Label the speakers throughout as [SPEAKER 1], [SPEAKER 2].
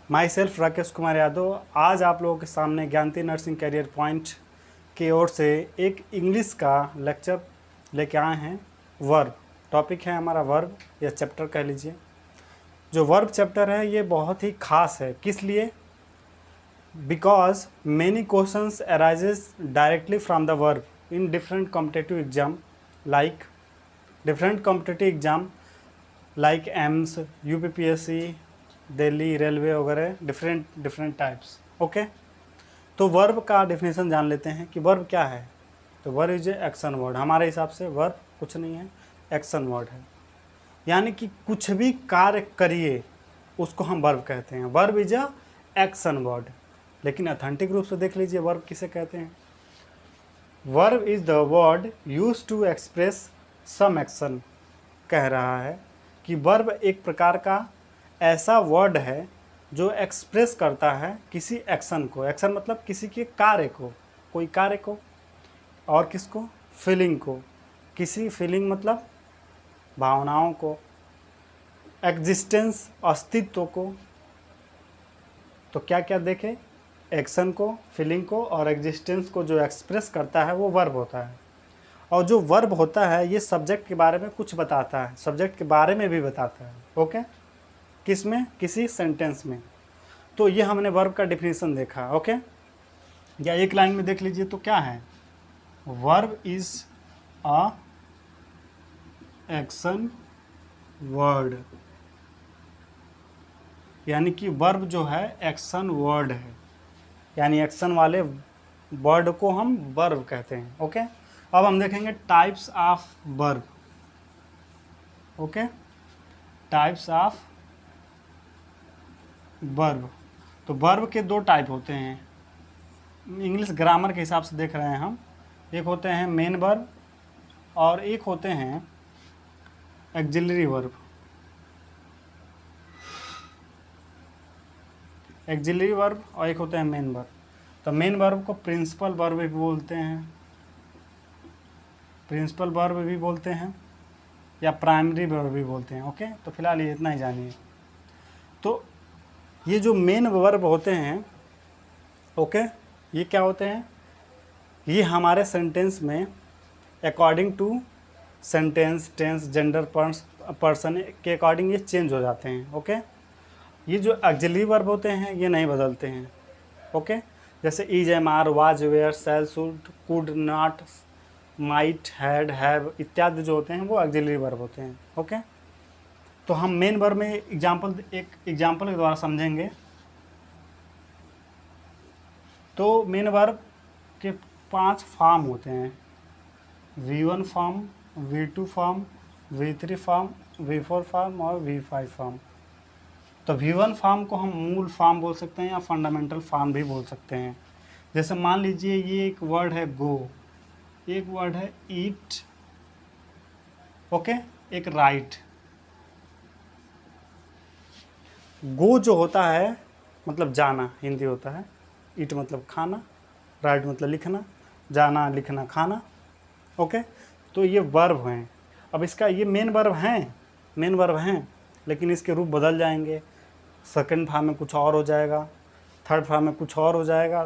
[SPEAKER 1] My self Rakesh Kumar Yadav. आज आप लोगों के सामने ज्ञानती नर्सिंग कैरियर पॉइंट की ओर से एक इंग्लिश का लेक्चर लेके आए हैं। वर्ब टॉपिक है हमारा, वर्ब या चैप्टर कह लीजिए। जो वर्ब चैप्टर है ये बहुत ही खास है। किस लिए? Because many questions arises directly from the verb in different competitive exam like like AIIMS, UPPSC, Delhi railway वगैरह डिफरेंट टाइप्स। ओके, तो वर्ब का डेफिनेशन जान लेते हैं कि वर्ब क्या है। तो verb is a action word. हमारे हिसाब से वर्ब कुछ नहीं है, एक्शन वर्ड है। यानी कि कुछ भी कार्य करिए उसको हम वर्ब कहते हैं। Verb is a action word. लेकिन अथेंटिक रूप से देख लीजिए वर्ब किसे कहते हैं। Verb is the word use to express some action. कह रहा है कि वर्ब एक प्रकार का ऐसा वर्ड है जो एक्सप्रेस करता है किसी एक्शन को। एक्शन मतलब किसी के कार्य को, कोई कार्य को, और किसको? फीलिंग को। किसी फीलिंग मतलब भावनाओं को, एग्जिस्टेंस अस्तित्व को। तो क्या क्या देखें? एक्शन को, फीलिंग को और एग्जिस्टेंस को जो एक्सप्रेस करता है वो वर्ब होता है। और जो वर्ब होता है ये सब्जेक्ट के बारे में कुछ बताता है, सब्जेक्ट के बारे में भी बताता है। ओके, किस में? किसी सेंटेंस में। तो ये हमने वर्ब का डेफिनेशन देखा। ओके, या एक लाइन में देख लीजिए तो क्या है? Verb is a action word. यानी कि वर्ब जो है एक्शन वर्ड है, यानी एक्शन वाले वर्ड को हम वर्ब कहते हैं। ओके, अब हम देखेंगे types of verb. Okay, types of verb. तो वर्ब के दो टाइप होते हैं, इंग्लिश ग्रामर के हिसाब से देख रहे हैं हम। एक होते हैं मेन वर्ब और एक होते हैं एक्जिलरी वर्ब। एक्जिलरी वर्ब और एक होते हैं मेन वर्ब। तो मेन वर्ब को प्रिंसिपल वर्ब भी बोलते हैं, प्रिंसिपल वर्ब भी बोलते हैं या प्राइमरी वर्ब भी बोलते हैं। ओके, तो फिलहाल ये इतना ही जानिए। तो ये जो मेन वर्ब होते हैं, ओके, ये क्या होते हैं? ये हमारे सेंटेंस में according to sentence, tense, gender, person के अकॉर्डिंग ये चेंज हो जाते हैं। ओके, ये जो ऑक्सिलरी वर्ब होते हैं ये नहीं बदलते हैं। ओके, जैसे is, am, are, was, were, shall, should, could, not, might, had, have इत्यादि जो होते हैं वो ऑक्सिलरी वर्ब होते हैं। ओके, तो हम मेन वर्ब में एक एग्जाम्पल के द्वारा समझेंगे। तो मेन वर्ब के 5 फॉर्म होते हैं, V1 form, V2 form, V3 form, V4 form और V5 फॉर्म। तो V1 फॉर्म को हम मूल फॉर्म बोल सकते हैं या फंडामेंटल फॉर्म भी बोल सकते हैं। जैसे मान लीजिए ये एक वर्ड है गो, एक वर्ड है ईट, ओके, एक राइट। गो जो होता है मतलब जाना, हिंदी होता है। ईट मतलब खाना, राइट मतलब लिखना, जाना, लिखना, खाना। ओके, तो ये वर्ब हैं। अब इसका ये मेन वर्ब हैं, लेकिन इसके रूप बदल जाएंगे। सेकंड फॉर्म में कुछ और हो जाएगा, थर्ड फॉर्म में कुछ और हो जाएगा,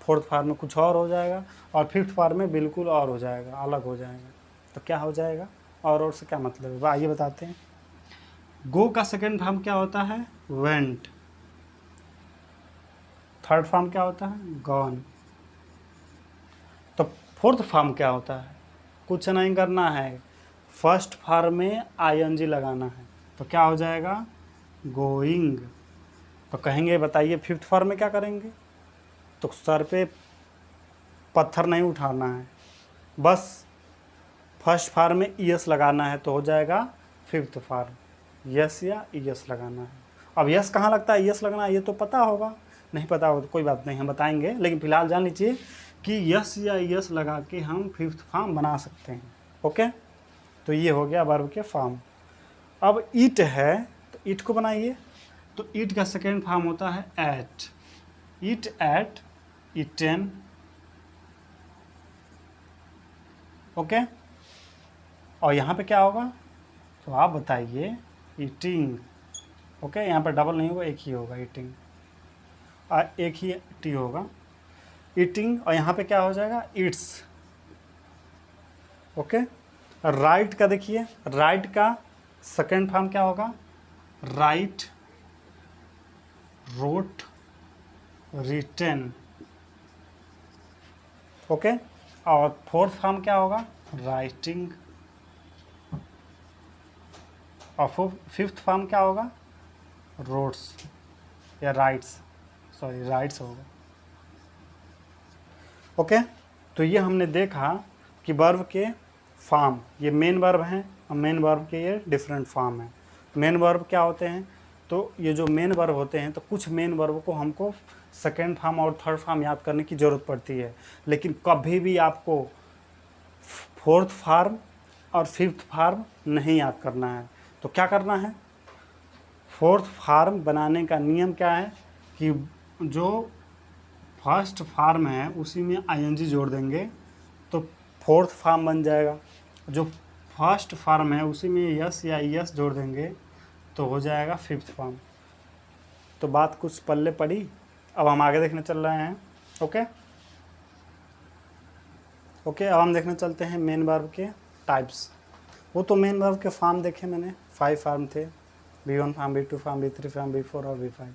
[SPEAKER 1] फोर्थ फॉर्म में कुछ और हो जाएगा और फिफ्थ फॉर्म में बिल्कुल और हो जाएगा, अलग हो जाएगा। तो क्या हो जाएगा? और से क्या मतलब है आइए बताते हैं। गो का सेकंड फॉर्म क्या होता है? वेंट। थर्ड फॉर्म क्या होता है? गॉन। तो फोर्थ फॉर्म क्या होता है? कुछ नहीं करना है, फर्स्ट फॉर्म में आईएनजी लगाना है। तो क्या हो जाएगा? गोइंग। तो कहेंगे बताइए फिफ्थ फॉर्म में क्या करेंगे? तो सर पे पत्थर नहीं उठाना है, बस फर्स्ट फॉर्म में ईएस लगाना है तो हो जाएगा फिफ्थ फॉर्म। यस या ईएस लगाना है। अब यस कहाँ लगता है, ईएस लगना है, ये तो पता होगा। नहीं पता हो तो कोई बात नहीं, हम बताएंगे, लेकिन फिलहाल जान लीजिए कि यस या ईएस लगा के हम फिफ्थ फॉर्म बना सकते हैं। ओके, तो ये हो गया वर्ब के फॉर्म। अब ईट है तो ईट को बनाइए। तो ईट का सेकेंड फॉर्म होता है एट। ईट, एट, ईटेन। ओके, और यहाँ पे क्या होगा? तो आप बताइए ईटिंग। ओके, यहाँ पर डबल नहीं होगा, एक ही होगा, ईटिंग। एक ही टी होगा, ईटिंग, और यहाँ पे क्या हो जाएगा, ईट्स। ओके। राइट का देखिए, राइट का सेकेंड फॉर्म क्या होगा, राइट, रोट, रिटेन। ओके। और फोर्थ फॉर्म क्या होगा, राइटिंग। और फिफ्थ फॉर्म क्या होगा, रोड्स या राइट्स, सॉरी राइट्स होगा। ओके। तो ये हमने देखा कि वर्ब के फॉर्म, ये मेन वर्ब हैं और मेन वर्ब के ये डिफरेंट फॉर्म हैं। मेन वर्ब क्या होते हैं, तो ये जो मेन वर्ब होते हैं, तो कुछ मेन वर्ब को हमको सेकेंड फॉर्म और थर्ड फॉर्म याद करने की ज़रूरत पड़ती है, लेकिन कभी भी आपको फोर्थ फॉर्म और फिफ्थ फॉर्म नहीं याद करना है। तो क्या करना है, फोर्थ फॉर्म बनाने का नियम क्या है कि जो फर्स्ट फॉर्म है उसी में आईएनजी जोड़ देंगे तो फोर्थ फॉर्म बन जाएगा। जो फर्स्ट फॉर्म है उसी में यस या यस जोड़ देंगे तो हो जाएगा फिफ्थ फॉर्म। तो बात कुछ पल्ले पड़ी। अब हम आगे देखने चल रहे हैं। Okay okay. अब हम देखने चलते हैं मेन वर्ब के टाइप्स। वो तो मेन वर्ब के फॉर्म देखे मैंने, 5 फॉर्म थे, V1 form, V2 form, V3 form, V4 और V5।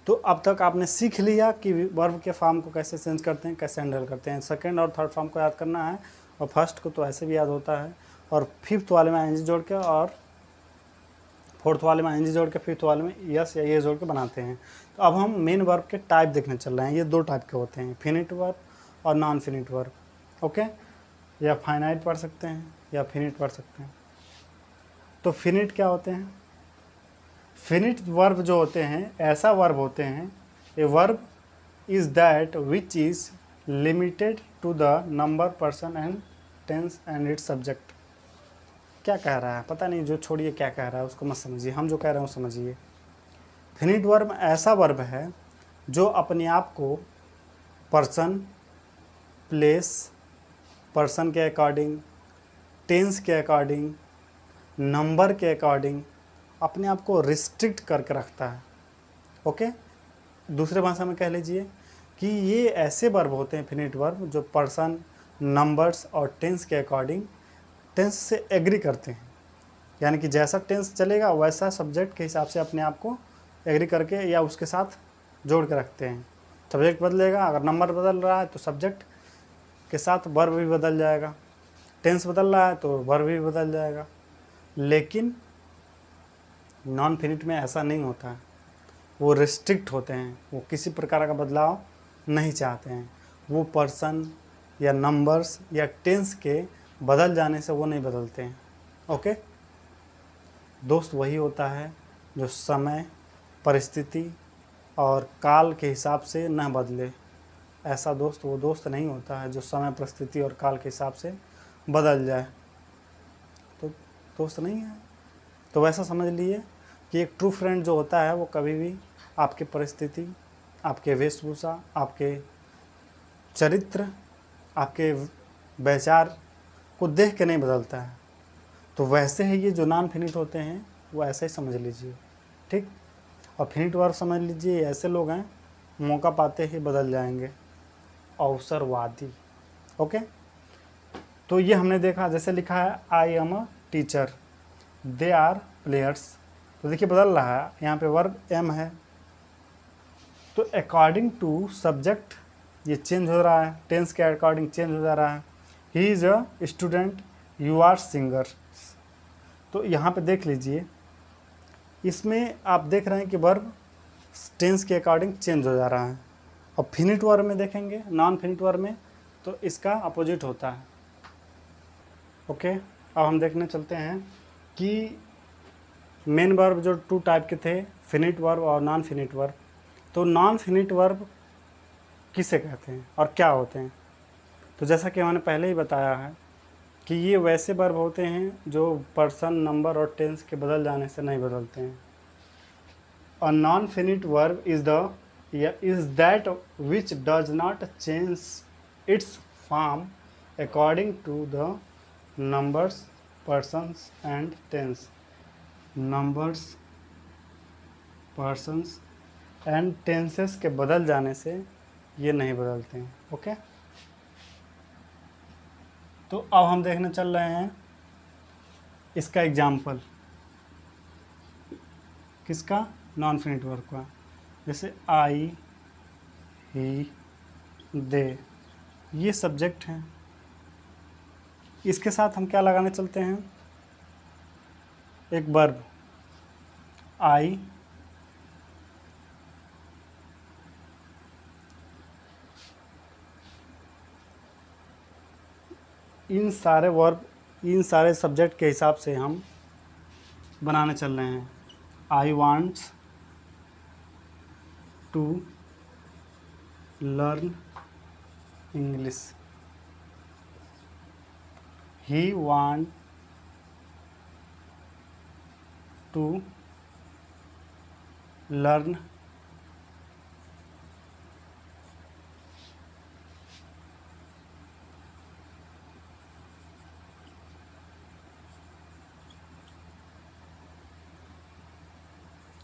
[SPEAKER 1] तो अब तक आपने सीख लिया कि वर्ब के फॉर्म को कैसे चेंज करते हैं, कैसे हैंडल करते हैं। सेकंड और थर्ड फॉर्म को याद करना है, और फर्स्ट को तो ऐसे भी याद होता है, और फिफ्थ वाले में आईएनजी जोड़ के, और फोर्थ वाले में आईएनजी जोड़ के, फिफ्थ वाले में यस या ये जोड़ के बनाते हैं। तो अब हम मेन वर्ब के टाइप देखने चल रहे हैं। ये 2 टाइप के होते हैं, फिनिट वर्ब और नॉन फिनिट वर्ब। ओके। या फाइनाइट पढ़ सकते हैं या फिनिट पढ़ सकते हैं। तो फिनिट क्या होते हैं, फिनिट वर्ब जो होते हैं ऐसा वर्ब होते हैं, a verb is that which is limited to the number, person and tense and its subject. क्या कह रहा है पता नहीं, जो छोड़िए क्या कह रहा है उसको मत समझिए, हम जो कह रहे हैं वो समझिए। फिनिट वर्ब ऐसा वर्ब है जो अपने आप को पर्सन, प्लेस, पर्सन के अकॉर्डिंग, टेंस के अकॉर्डिंग, नंबर के अकॉर्डिंग अपने आप को रिस्ट्रिक्ट करके रखता है। ओके। दूसरे भाषा में कह लीजिए कि ये ऐसे वर्ब होते हैं फिनिट वर्ब जो पर्सन, नंबर्स और टेंस के अकॉर्डिंग टेंस से एग्री करते हैं। यानी कि जैसा टेंस चलेगा वैसा सब्जेक्ट के हिसाब से अपने आप को एग्री करके या उसके साथ जोड़ के रखते हैं। सब्जेक्ट बदलेगा, अगर नंबर बदल रहा है तो सब्जेक्ट के साथ वर्ब भी बदल जाएगा, टेंस बदल रहा है तो वर्ब भी बदल जाएगा। लेकिन नॉन फिनिट में ऐसा नहीं होता है, वो रिस्ट्रिक्ट होते हैं, वो किसी प्रकार का बदलाव नहीं चाहते हैं। वो पर्सन या नंबर्स या टेंस के बदल जाने से वो नहीं बदलते हैं। ओके दोस्त, वही होता है जो समय, परिस्थिति और काल के हिसाब से न बदले। ऐसा दोस्त वो दोस्त नहीं होता है जो समय, परिस्थिति और काल के हिसाब से बदल जाए, तो दोस्त नहीं है। तो वैसा समझ लिए कि एक ट्रू फ्रेंड जो होता है वो कभी भी आपके परिस्थिति, आपके वेशभूषा, आपके चरित्र, आपके विचार को देख के नहीं बदलता है। तो वैसे ही ये जो नॉन फिनिट होते हैं वो ऐसे ही समझ लीजिए, ठीक। और फिनिट वर्ब समझ लीजिए ऐसे लोग हैं मौका पाते ही बदल जाएंगे, अवसरवादी। ओके। तो ये हमने देखा, जैसे लिखा है I am a teacher, they are players. तो देखिए बदल रहा है, यहाँ पे वर्ब एम है, तो अकॉर्डिंग टू सब्जेक्ट ये चेंज हो रहा है, टेंस के अकॉर्डिंग चेंज हो जा रहा है। He is a student, you are singer. तो यहाँ पे देख लीजिए, इसमें आप देख रहे हैं कि वर्ब टेंस के अकॉर्डिंग चेंज हो जा रहा है। और फिनिट वर्ब में देखेंगे, नॉन फिनिट वर्ब में, तो इसका अपोजिट होता है। ओके। अब हम देखने चलते हैं कि मेन वर्ब जो 2 टाइप के थे, फिनिट वर्ब और नॉन फिनिट वर्ब। तो नॉन फिनिट वर्ब किसे कहते हैं और क्या होते हैं। तो जैसा कि मैंने पहले ही बताया है कि ये वैसे वर्ब होते हैं जो पर्सन, नंबर और टेंस के बदल जाने से नहीं बदलते हैं। A non-finite verb is that which does not change its form according to the numbers, persons and tense. Numbers, persons and tenses के बदल जाने से ये नहीं बदलते हैं। ओके, तो अब हम देखने चल रहे हैं इसका एग्जाम्पल, किसका, नॉन फिनिट वर्ब का। जैसे आई, ही, दे, ये सब्जेक्ट हैं, इसके साथ हम क्या लगाने चलते हैं, एक वर्ब, आई, इन सारे वर्ब, इन सारे सब्जेक्ट के हिसाब से हम बनाने चल रहे हैं। I wants to learn English, he want to learn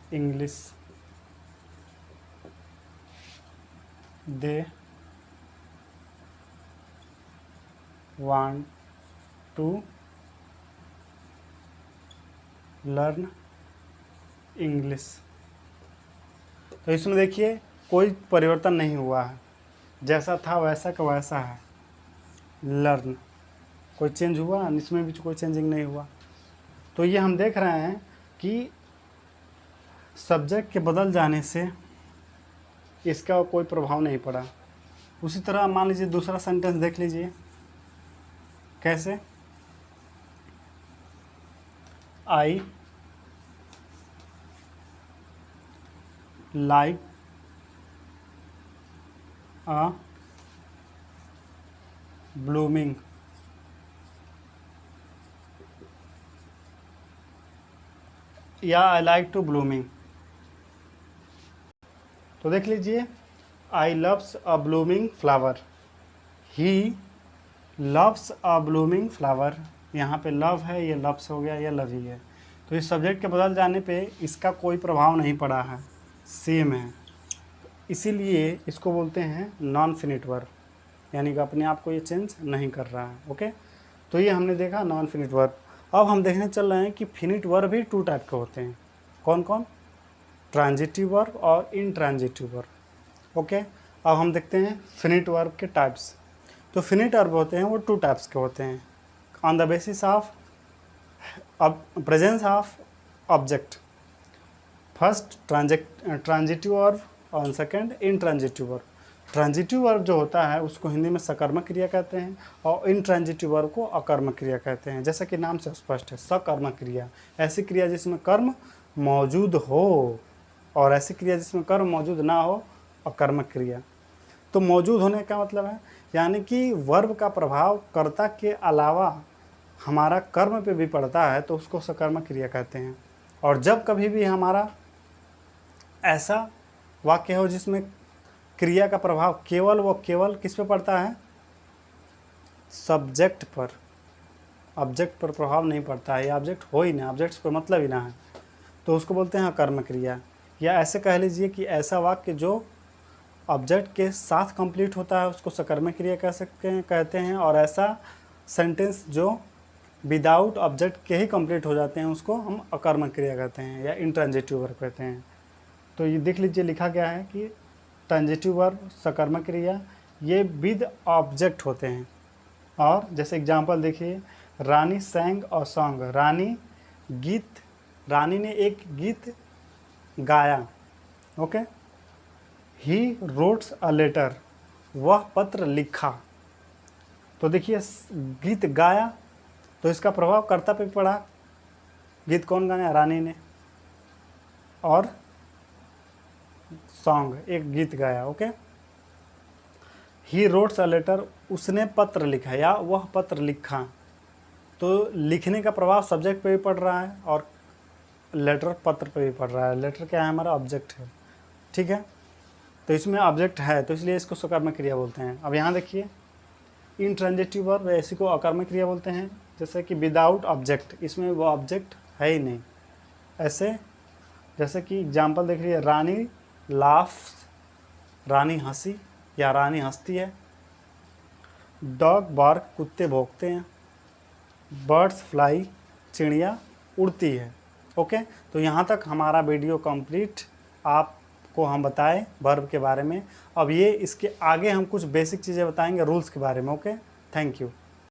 [SPEAKER 1] English, they want to learn English. तो इसमें देखिए कोई परिवर्तन नहीं हुआ है, जैसा था वैसा का वैसा है। लर्न, कोई चेंज हुआ, इसमें भी कोई चेंजिंग नहीं हुआ। तो ये हम देख रहे हैं कि सब्जेक्ट के बदल जाने से इसका कोई प्रभाव नहीं पड़ा। उसी तरह मान लीजिए दूसरा सेंटेंस देख लीजिए, कैसे, आई लाइक अ ब्लूमिंग, या आई लाइक टू ब्लूमिंग। तो देख लीजिए, I loves a blooming flower, he loves a blooming flower, यहाँ पे लव है, ये लव्स हो गया, ये लव ही है। तो इस सब्जेक्ट के बदल जाने पे इसका कोई प्रभाव नहीं पड़ा है, सेम है, इसीलिए इसको बोलते हैं नॉन फिनिट वर्ब, यानी कि अपने आप को ये चेंज नहीं कर रहा है। ओके, तो ये हमने देखा नॉन फिनिट वर्ब। अब हम देखने चल रहे हैं कि फिनिट वर्ब भी टू टाइप के होते हैं। कौन कौन, ट्रांजिटिव वर्ब और इनट्रांजिटिव वर्ब। ओके, अब हम देखते हैं फिनिट वर्ब के टाइप्स। तो फिनिट वर्ब होते हैं वो टू टाइप्स के होते हैं, on the basis of presence of object. First transitive verb और second intransitive verb. Transitive verb जो होता है उसको हिंदी में सकर्मक क्रिया कहते हैं, और इनट्रांजिटिव वर्ब को अकर्मक क्रिया कहते हैं। जैसा कि नाम से स्पष्ट है, सकर्मक क्रिया ऐसी क्रिया जिसमें कर्म मौजूद हो, और ऐसी क्रिया जिसमें कर्म मौजूद ना हो अकर्मक क्रिया। तो मौजूद होने का मतलब है यानी कि वर्ब का प्रभाव कर्ता के अलावा हमारा कर्म पे भी पड़ता है, तो उसको सकर्मक क्रिया कहते हैं। और जब कभी भी हमारा ऐसा वाक्य हो जिसमें क्रिया का प्रभाव केवल व केवल किस पे पड़ता है, सब्जेक्ट पर, ऑब्जेक्ट पर प्रभाव नहीं पड़ता है, या ऑब्जेक्ट हो ही ना, ऑब्जेक्ट से कोई मतलब ही ना है, तो उसको बोलते हैं कर्म क्रिया। या ऐसे कह लीजिए कि ऐसा वाक्य जो ऑब्जेक्ट के साथ कंप्लीट होता है उसको सकर्मक क्रिया कह सकते हैं, कहते हैं। और ऐसा सेंटेंस जो विदाउट ऑब्जेक्ट के ही कंप्लीट हो जाते हैं उसको हम अकर्मक क्रिया कहते हैं, या इंट्रांजिटिव वर्ब कहते हैं। तो ये देख लीजिए लिखा गया है कि ट्रांजिटिव वर्ब, सकर्मक क्रिया, ये विद ऑब्जेक्ट होते हैं। और जैसे एग्जांपल देखिए, रानी सैंग अ सॉन्ग, रानी ने एक गीत गाया। ओके, ही रोट्स अ लेटर, वह पत्र लिखा। तो देखिए गीत गाया, तो इसका प्रभाव कर्ता पे पड़ा, गीत कौन गाया, रानी ने, और सॉन्ग, एक गीत गाया। ओके, ही रोट्स अ लेटर, उसने पत्र लिखा या वह पत्र लिखा। तो लिखने का प्रभाव सब्जेक्ट पे भी पड़ रहा है और लेटर पत्र पे भी पड़ रहा है। लेटर क्या है, हमारा ऑब्जेक्ट है, ठीक है। तो इसमें ऑब्जेक्ट है, तो इसलिए इसको सकर्मक क्रिया बोलते हैं। अब यहाँ देखिए, इनट्रांजिटिव वर्ब ऐसी को अकर्मक क्रिया बोलते हैं, जैसे कि विदाउट ऑब्जेक्ट, इसमें वो ऑब्जेक्ट है ही नहीं। ऐसे जैसे कि एग्जाम्पल देख लीजिए, रानी लाफ्स, रानी हंसी या रानी हंसती है। डॉग बार्क, कुत्ते भौंकते हैं। बर्ड्स फ्लाई, चिड़िया उड़ती है। ओके, तो यहाँ तक हमारा वीडियो कंप्लीट। आपको हम बताएं वर्ब के बारे में। अब ये इसके आगे हम कुछ बेसिक चीज़ें बताएंगे रूल्स के बारे में। Okay, thank you.